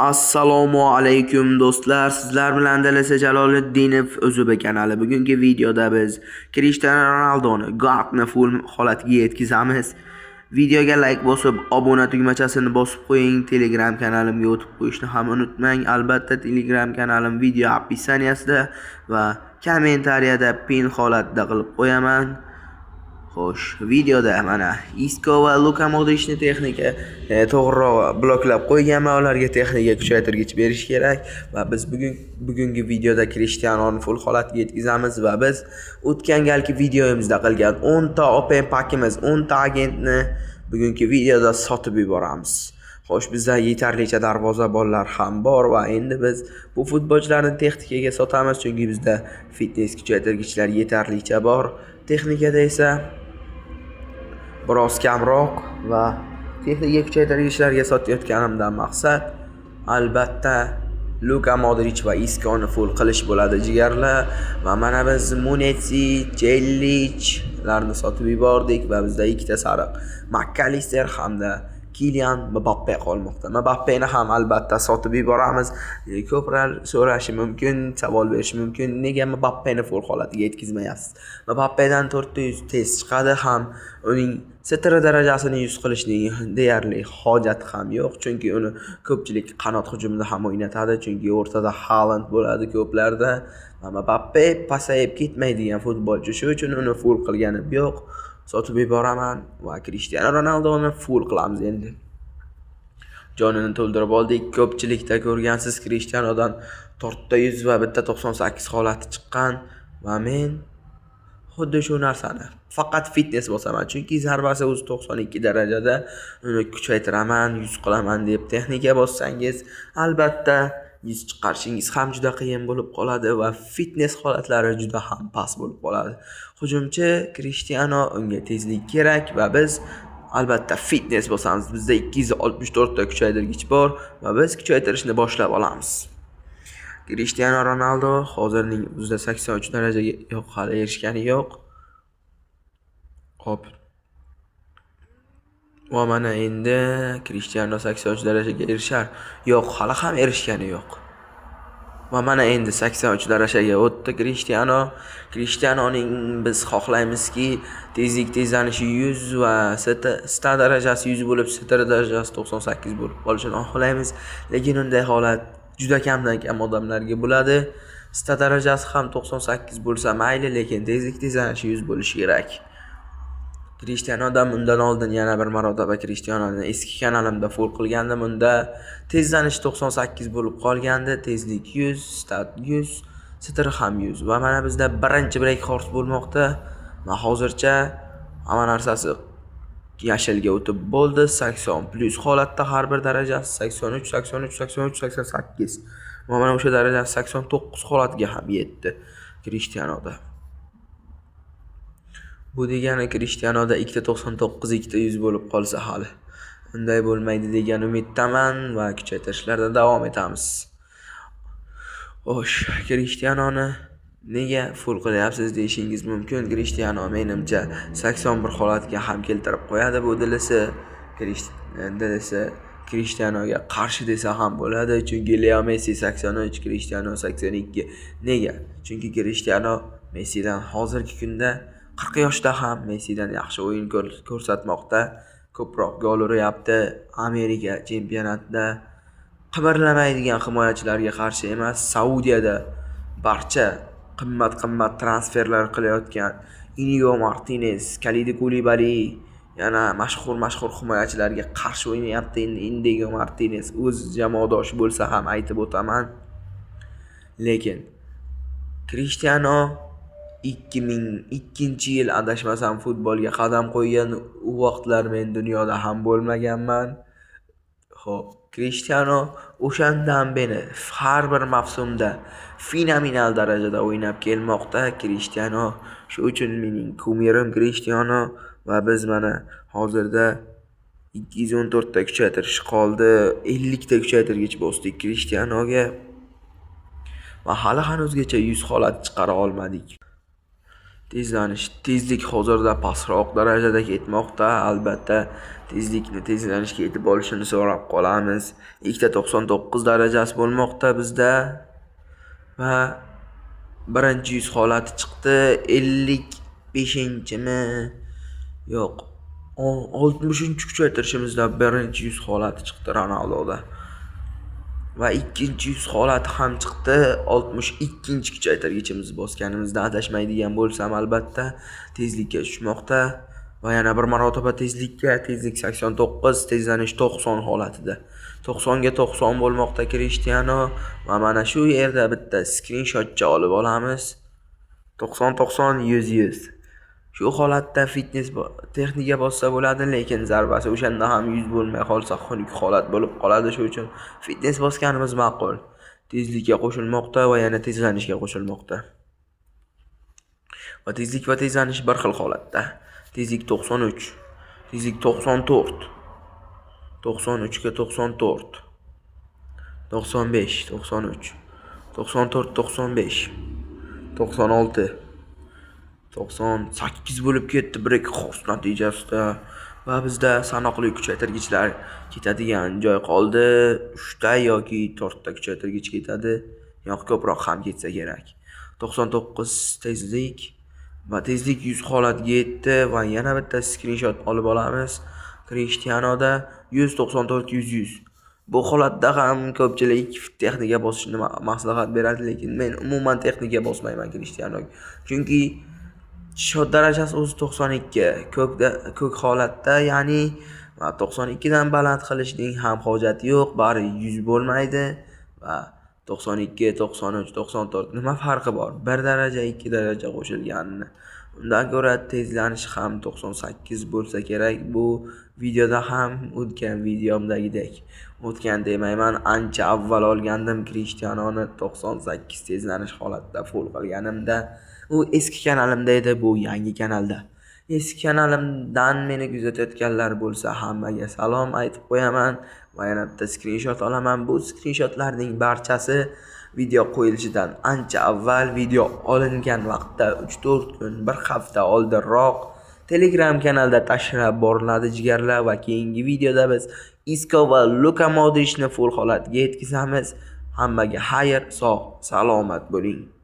Assalomu alaykum do'stlar. Sizlar bilan Dalasa Jaloliddinov O'zbek kanali. Bugungi videoda biz Cristiano Ronaldoni GOATni full holatiga yetkazamiz. Videoga like bosib, obuna tugmachasini bosib qo'ying. Telegram kanalimga o'tib qo'yishni ham unutmang. Albatta Telegram kanalim video opsiyaniyasida va kommentariyada pin holatda qilib qo'yaman. Xo'sh, videoda mana Isco va Luka Modricni texnika to'g'riroq bloklab qo'yganman. Ularga texnika kuchaytirgich berish kerak va biz bugungi videoda Cristianoni full holatiga yetkazamiz va biz o'tgan galgi videomizda qilgan 10 ta open pakimiz, 10 ta agentni bugungi videoda sotib yuboramiz. Xo'sh, bizda yetarlicha darvozabonlar ham bor va endi biz bu futbolchilarni texnikaga sotamiz, chunki bizda fitness kuchaytirgichlar yetarlicha bor. Texnikada esa biroz kamroq va texnika kuchaytirgichlarga sotayotganimdan maqsad albatta Luka Modric va Isconi full qilish bo'ladi jigarlar. Va mana biz Munetsi, Jellichlarni sotib yubordik va bizda ikkita sariq McAllister hamda Kylian Mbappe qolmoqda. Mbappeni ham albatta sotib yuboramiz. Ko'plar so'rashi mumkin, savol berishi mumkin, nega Mbappeni full holatiga yetkazmayapsiz? Mbappedan 400 test chiqadi ham, uning str darajasini 100 qilishning deyarli hojati ham yo'q, chunki uni ko'pchilik qanot hujumida ham o'ynatadi, chunki o'rtada Haaland bo'ladi ko'plarda. Mbappe pasayib ketmaydigan futbolchi, shuning uchun uni full qilganim yo'q. Sotib yuboraman va Cristiano Ronaldoni full qilamiz endi. Jonini to'ldirib oldik. Ko'pchilikda ko'rgansiz Cristianodan 400 va bitta 98 holati chiqqan va men xuddi shu narsani faqat fitness bosaman, chunki zarbasi o'zi 92 darajada, uni kuchaytiraman, 100 qilaman deb texnika bossangiz albatta 100 chiqarishingiz ham juda qiyin bo'lib qoladi va fitness holatlari juda ham past bo'lib qoladi. Hujumchi Cristiano, unga tezlik kerak va biz albatta fitness bosamiz. Bizda 264 ta kuchaytirgich bor va biz kuchaytirishni boshlab olamiz. Cristiano Ronaldo hozirning o'zida 83 darajaga yo'q, hali erishgani yo'q. Hop. Va mana endi Cristiano 83 darajaga erishar. Yo'q, hali ham erishgani yo'q. Va mana endi 83 darajaga o'tdi Cristiano. Cristianoning biz xohlaymizki tezlanishi 100 va sta darajasi 100 bo'lib, sta darajasi 98 bo'lib qolishini xohlaymiz. Lekin unday holat juda kamdan kam odamlarga bo'ladi. Sta darajasi ham 98 bo'lsa mayli, lekin tezlanishi 100 bo'lishi kerak. Cristianodan undan oldin yana bir marotaba Cristianoni eski kanalimda full qilgandim. Unda tezlanish 98 bo'lib qolgandi, tezlik 100, stat 100, str ham 100 va mana bizda birinchi rekord bo'lmoqda. Va hozircha hamma narsasi yashilga o'tib bo'ldi. 80+ holatda har bir darajasi 83, 83, 83, 88. Va mana o'sha darajasi 89 holatiga ham yetdi Cristianoda. Bu degani Cristianoda 299, 200 bo'lib qolsa hali. Unday bo'lmaydi degan umiddaman va kuchaytirishlarda davom etamiz. Xo'sh, Cristianoni nega full qilyapsiz deyishingiz mumkin. Cristiano menimcha 81 holatga ham keltirib qo'yadi bu dilisi. Cristianoga qarshi desa ham bo'ladi, chunki Leo Messi 83, Cristiano 82. Nega? Chunki Cristiano Messidan hozirgi kunda 40 yoshda ham Messidan yaxshi o'yin ko'rsatmoqda. Ko'proq gol uryapti. Amerika chempionatida qimirlamaydigan himoyachilarga qarshi emas, Saudiyada barcha qimmat transferlar qilayotgan Inigo Martinez, Kalidou Koulibaly, yana mashhur himoyachilarga qarshi o'ynayapti. Inigo Martinez o'z jamoadoshi bo'lsa ham aytib o'taman. Lekin Cristiano 2002-yil adashmasam futbolga qadam qo'ygan, u vaqtlar men dunyoda ham bo'lmaganman. Xo'p, Cristiano o'shandan beri har bir mavsumda fenomenal darajada o'ynab kelmoqda. Cristiano shu uchun mening kumirim Cristiano va biz mana hozirda 214 ta kuchaytirish qoldi. 50 ta kuchaytirgich bosdik Cristianoga va hali hanuzgacha 100 holat chiqara olmadik. Tezlik hozirda pastroq darajada ketmoqda. Albatta tezlikni tezlanishga yetib olishini so'rab qolamiz. 2.99 darajasi bo'lmoqda bizda va birinchi 100 holati chiqdi. 55-mi? Yo'q. 60 kuchaytirishimizda birinchi 100 holati chiqdi Ronaldoda. Va ikkinchi 100 holati ham chiqdi. 62 kuchaytirgichimiz bosganimizda adashmaydigan bo'lsam albatta tezlikka tushmoqda va yana bir marotaba tezlik 89, tezlanish 90 holatida. 90 ga 90 bo'lmoqda Cristiano va mana shu yerda bitta skrinshotcha olib olamiz. 90 100. Shu holatda fitness texnika bossa bo'ladi, lekin zarbasi o'shanda ham 100 bo'lmay qolsa xunuk holat bo'lib qoladi. Shuning uchun fitness bosganimiz ma'qul. Tezlikka qo'shilmoqda va yana tezlanishga qo'shilmoqda. Va tezlik va tezlanish bir xil holatda. Tezlik 93, tezlik 94, 93 ga 94, 95, 93, 94, 95, 96, 98 bo'lib ketdi break xos natijasida. Va bizda sanoqli kuchaytirgichlar ketadigan joy qoldi. 3 ta yoki 4 ta kuchaytirgich ketadi. Yo'q, ko'proq ham ketsa kerak. 99 tezlik va tezlik 100 holatga yetdi va yana bitta skrinshot olib olamiz. Cristianoda 194 100. Bu holatda ham ko'pchilik texnika bosishni maslahat beradi, lekin men umuman texnika bosmayman Cristianoga. Chunki shot darajasi o'zi 92, ko'k holatda, ya'ni 92 dan baland qilishning ham hojati yo'q, bari 100 bo'lmaydi va 92, 93, 94 nima farqi bor? 1 daraja, 2 daraja qo'shilganini. Undan ko'ra tezlanish ham 98 bo'lsa kerak. Bu videoda ham o'tgan videomdagidek. O'tgan demayman, ancha avval olgandim Cristianoni 98 tezlanish holatda full qilganimda. U eski kanalimda edi, bu yangi kanalda. Eski kanalimdan meni kuzatayotganlar bo'lsa hammaga salom aytib qo'yaman va yana bitta skrinshot olaman. Bu skrinshotlarning barchasi video qo'yilishidan ancha avval, video olingan vaqtda 3-4 kun, bir hafta oldinroq Telegram kanalda tashlab boriladi jigarlar va keyingi videoda biz Isco va Luka Modricni full holatga yetkazamiz. Hammaga xayr, sog', salomat bo'ling.